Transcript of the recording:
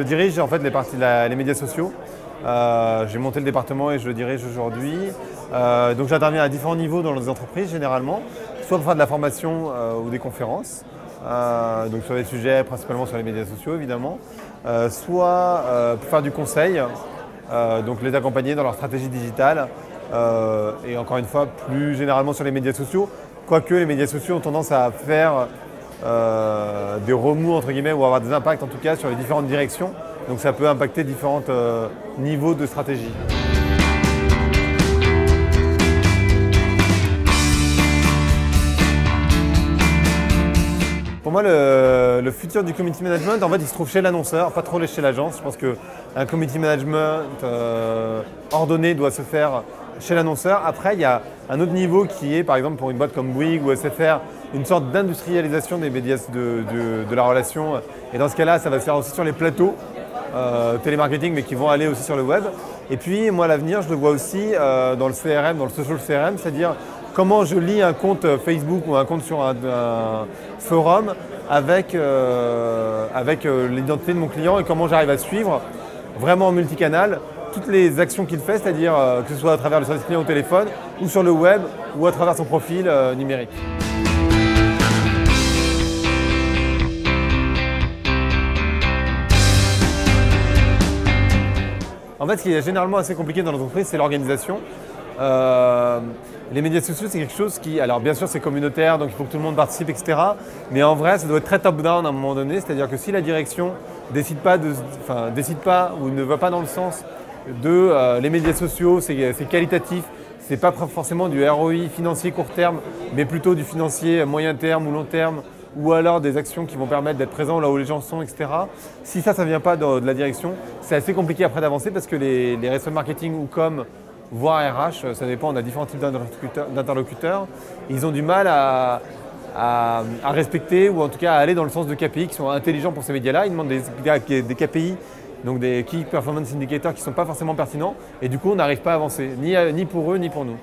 dirige en fait les médias sociaux. J'ai monté le département et je le dirige aujourd'hui. Donc j'interviens à différents niveaux dans les entreprises généralement, soit pour faire de la formation ou des conférences, donc sur des sujets principalement sur les médias sociaux évidemment, soit pour faire du conseil, donc les accompagner dans leur stratégie digitale et encore une fois plus généralement sur les médias sociaux, quoique les médias sociaux ont tendance à faire des remous entre guillemets ou avoir des impacts en tout cas sur les différentes directions. Donc ça peut impacter différents niveaux de stratégie. Pour moi, le futur du community management, en fait, il se trouve chez l'annonceur, pas trop chez l'agence. Je pense qu'un community management ordonné doit se faire chez l'annonceur. Après, il y a un autre niveau qui est, par exemple, pour une boîte comme Bouygues ou SFR, une sorte d'industrialisation des médias de la relation. Et dans ce cas-là, ça va se faire aussi sur les plateaux télémarketing, mais qui vont aller aussi sur le web. Et puis, moi, l'avenir, je le vois aussi dans le CRM, dans le social CRM, c'est-à-dire comment je lie un compte Facebook ou un compte sur un forum avec l'identité de mon client et comment j'arrive à suivre vraiment en multicanal toutes les actions qu'il fait, c'est-à-dire que ce soit à travers le service client au téléphone ou sur le web ou à travers son profil numérique. En fait, ce qui est généralement assez compliqué dans l'entreprise, c'est l'organisation. Les médias sociaux, c'est quelque chose qui, alors bien sûr c'est communautaire, donc il faut que tout le monde participe, etc. Mais en vrai, ça doit être très top-down à un moment donné, c'est-à-dire que si la direction décide pas ou ne va pas dans le sens de les médias sociaux, c'est qualitatif, c'est pas forcément du ROI financier court terme, mais plutôt du financier moyen terme ou long terme, ou alors des actions qui vont permettre d'être présents là où les gens sont, etc. Si ça ne vient pas de la direction, c'est assez compliqué après d'avancer parce que les responsables marketing ou com, voire RH, ça dépend, on a différents types d'interlocuteurs, ils ont du mal à respecter ou en tout cas à aller dans le sens de KPI qui sont intelligents pour ces médias-là. Ils demandent des KPI, donc des Key Performance Indicators qui ne sont pas forcément pertinents et du coup on n'arrive pas à avancer, ni pour eux ni pour nous.